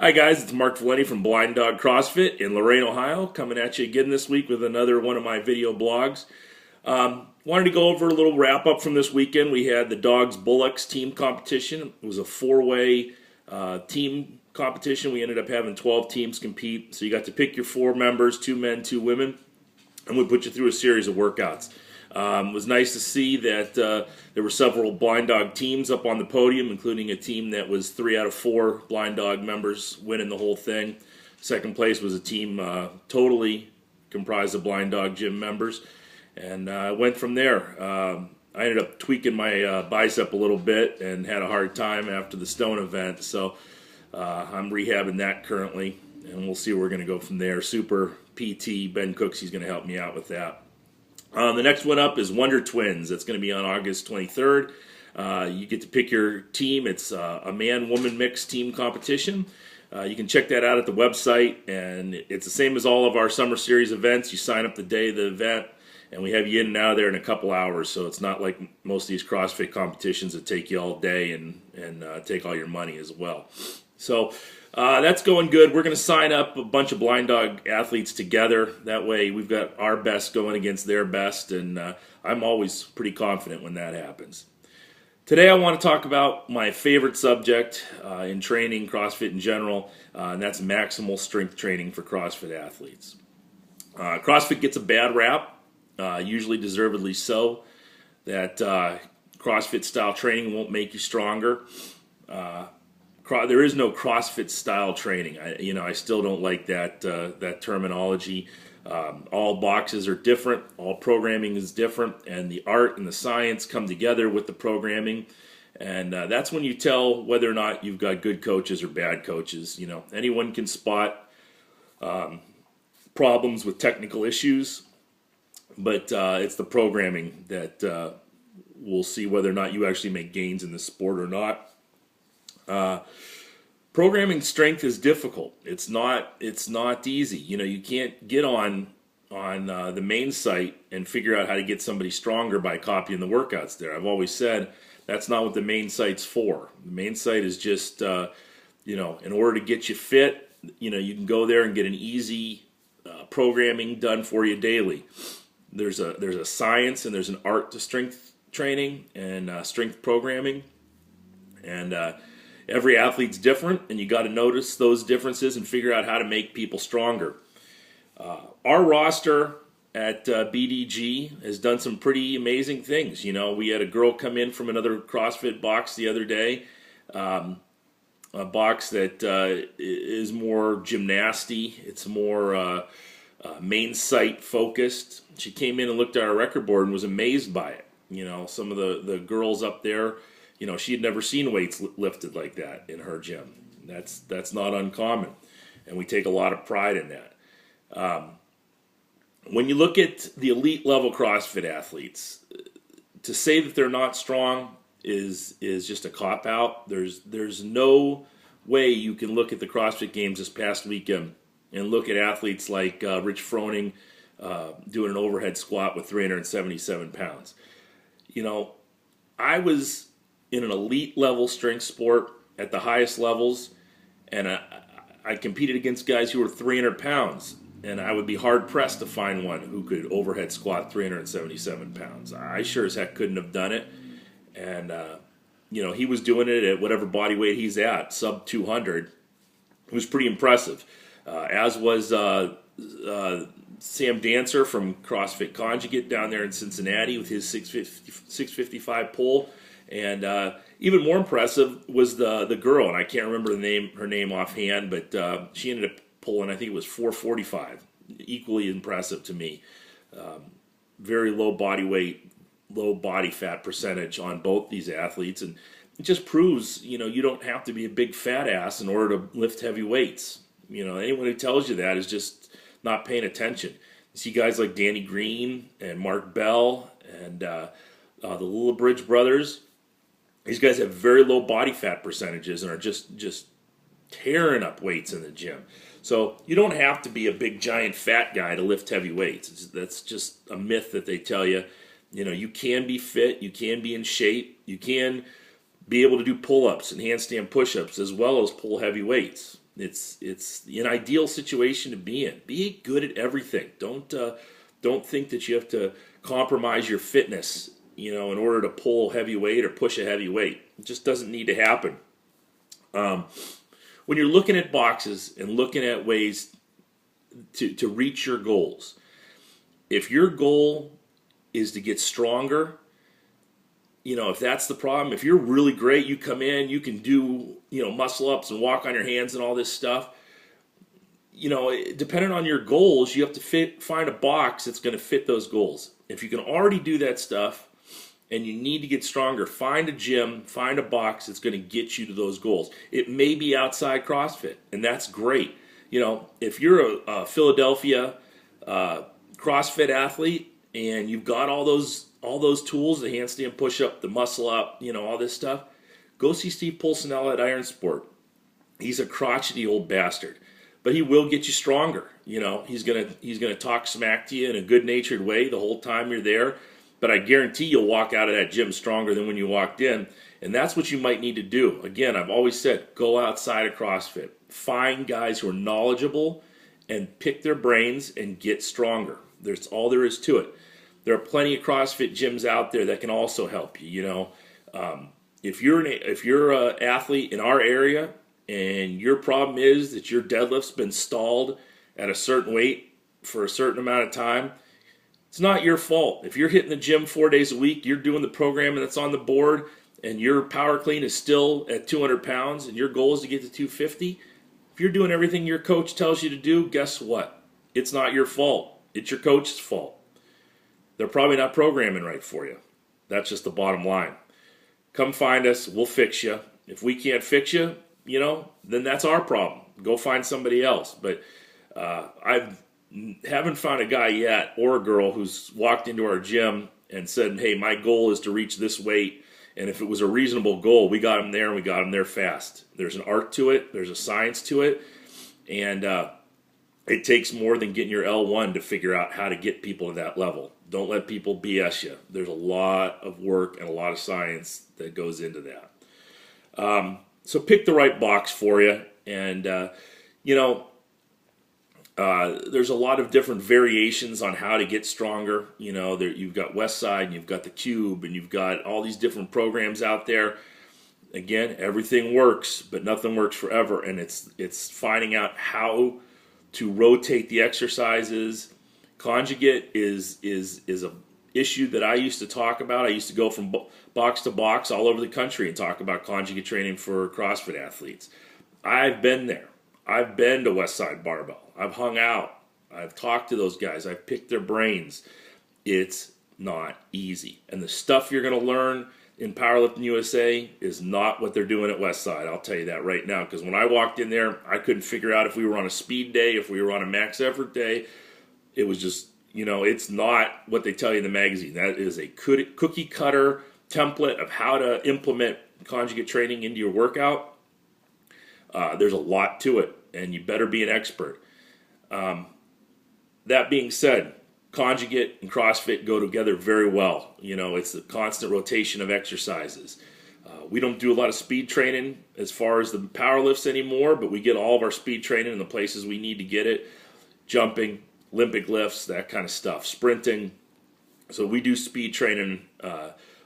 Hi guys, it's Mark Valenti from Blind Dog CrossFit in Lorain, Ohio, coming at you again this week with another one of my video blogs. Wanted to go over a little wrap up from this weekend. We had the Dogs Bullocks team competition. It was a four-way team competition. We ended up having 12 teams compete. So you got to pick your four members, 2 men, 2 women, and we put you through a series of workouts. It was nice to see that there were several Blind Dog teams up on the podium, including a team that was 3 out of 4 Blind Dog members winning the whole thing. Second place was a team totally comprised of Blind Dog gym members, and I went from there. I ended up tweaking my bicep a little bit and had a hard time after the Stone event, so I'm rehabbing that currently, and we'll see where we're going to go from there. Super PT Ben Cooks, he's going to help me out with that. The next one up is Wonder Twins. That's going to be on August 23rd. You get to pick your team. It's a man-woman mixed team competition. You can check that out at the website, and it's the same as all of our Summer Series events. You sign up the day of the event, and we have you in and out of there in a couple hours, so it's not like most of these CrossFit competitions that take you all day and take all your money as well. So that's going good. We're going to sign up a bunch of Blind Dog athletes together. That way we've got our best going against their best, and I'm always pretty confident when that happens. Today I want to talk about my favorite subject in training, CrossFit in general, and that's maximal strength training for CrossFit athletes. CrossFit gets a bad rap, usually deservedly so, that CrossFit style training won't make you stronger. There is no CrossFit style training. I still don't like that terminology. All boxes are different. All programming is different, and the art and the science come together with the programming, and that's when you tell whether or not you've got good coaches or bad coaches. Anyone can spot problems with technical issues, but it's the programming that will see whether or not you actually make gains in the sport or not. Programming strength is difficult. It's not easy. You can't get on the main site and figure out how to get somebody stronger by copying the workouts there. I've always said that's not what the main site's for. The main site is just in order to get you fit. You can go there and get an easy programming done for you daily. There's a science and there's an art to strength training and strength programming, and every athlete's different, and you got to notice those differences and figure out how to make people stronger. Our roster at BDG has done some pretty amazing things. We had a girl come in from another CrossFit box the other day, a box that is more gymnasty. It's more main site focused. She came in and looked at our record board and was amazed by it. Some of the girls up there, she had never seen weights lifted like that in her gym. That's not uncommon, and we take a lot of pride in that. When you look at the elite level CrossFit athletes, to say that they're not strong is just a cop out. There's no way you can look at the CrossFit Games this past weekend and look at athletes like Rich Froning doing an overhead squat with 377 pounds. I was in an elite level strength sport at the highest levels, and I competed against guys who were 300 pounds, and I would be hard pressed to find one who could overhead squat 377 pounds. I sure as heck couldn't have done it, and he was doing it at whatever body weight he's at, sub 200. It was pretty impressive, as was Sam Dancer from CrossFit Conjugate down there in Cincinnati with his 655 pull. And even more impressive was the girl, and I can't remember her name offhand, but she ended up pulling, I think it was 445. Equally impressive to me. Very low body weight, low body fat percentage on both these athletes, and it just proves you don't have to be a big fat ass in order to lift heavy weights. Anyone who tells you that is just not paying attention. You see guys like Danny Green and Mark Bell and the Lillibridge brothers. These guys have very low body fat percentages and are just tearing up weights in the gym. So you don't have to be a big giant fat guy to lift heavy weights. That's just a myth that they tell you. You can be fit, you can be in shape, you can be able to do pull-ups and handstand push-ups as well as pull heavy weights. It's an ideal situation to be in. Be good at everything. Don't think that you have to compromise your fitness, in order to pull heavy weight or push a heavy weight. It just doesn't need to happen. When you're looking at boxes and looking at ways to reach your goals, if your goal is to get stronger, if that's the problem, if you're really great, you come in, you can do, muscle ups and walk on your hands and all this stuff. Depending on your goals, you have to find a box that's going to fit those goals. If you can already do that stuff and you need to get stronger, find a gym, find a box that's going to get you to those goals. It may be outside CrossFit, and that's great. If you're a Philadelphia CrossFit athlete and you've got all those tools, the handstand push-up, the muscle up, all this stuff, go see Steve Pulcinella at Iron Sport. He's a crotchety old bastard, but he will get you stronger. He's gonna talk smack to you in a good-natured way the whole time you're there, but I guarantee you'll walk out of that gym stronger than when you walked in, and that's what you might need to do. Again, I've always said, go outside of CrossFit. Find guys who are knowledgeable and pick their brains and get stronger. That's all there is to it. There are plenty of CrossFit gyms out there that can also help you. If you're an athlete in our area and your problem is that your deadlift's been stalled at a certain weight for a certain amount of time, it's not your fault. If you're hitting the gym 4 days a week, you're doing the programming that's on the board, and your power clean is still at 200 pounds, and your goal is to get to 250, if you're doing everything your coach tells you to do, guess what? It's not your fault. It's your coach's fault. They're probably not programming right for you. That's just the bottom line. Come find us. We'll fix you. If we can't fix you, then that's our problem. Go find somebody else. But I haven't found a guy yet or a girl who's walked into our gym and said, hey, my goal is to reach this weight. And if it was a reasonable goal, we got them there and we got them there fast. There's an art to it. There's a science to it. And it takes more than getting your L1 to figure out how to get people to that level. Don't let people BS you. There's a lot of work and a lot of science that goes into that. So pick the right box for you. And, there's a lot of different variations on how to get stronger. You've got Westside, and you've got the Cube, and you've got all these different programs out there. Again, everything works, but nothing works forever. And it's finding out how to rotate the exercises. Conjugate is a issue that I used to talk about. I used to go from box to box all over the country and talk about conjugate training for CrossFit athletes. I've been there. I've been to Westside Barbell. I've hung out. I've talked to those guys. I've picked their brains. It's not easy. And the stuff you're going to learn in Powerlifting USA is not what they're doing at Westside. I'll tell you that right now. Because when I walked in there, I couldn't figure out if we were on a speed day, if we were on a max effort day. It was just, it's not what they tell you in the magazine. That is a cookie cutter template of how to implement conjugate training into your workout. There's a lot to it, and you better be an expert. That being said, conjugate and CrossFit go together very well. It's a constant rotation of exercises. We don't do a lot of speed training as far as the power lifts anymore, but we get all of our speed training in the places we need to get it. Jumping, Olympic lifts, that kind of stuff. Sprinting. So we do speed training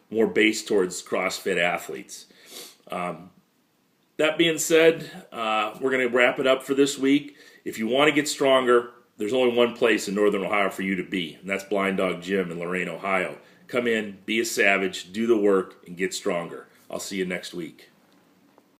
more based towards CrossFit athletes. That being said, we're going to wrap it up for this week. If you want to get stronger, there's only one place in Northern Ohio for you to be, and that's Blind Dog Gym in Lorain, Ohio. Come in, be a savage, do the work, and get stronger. I'll see you next week.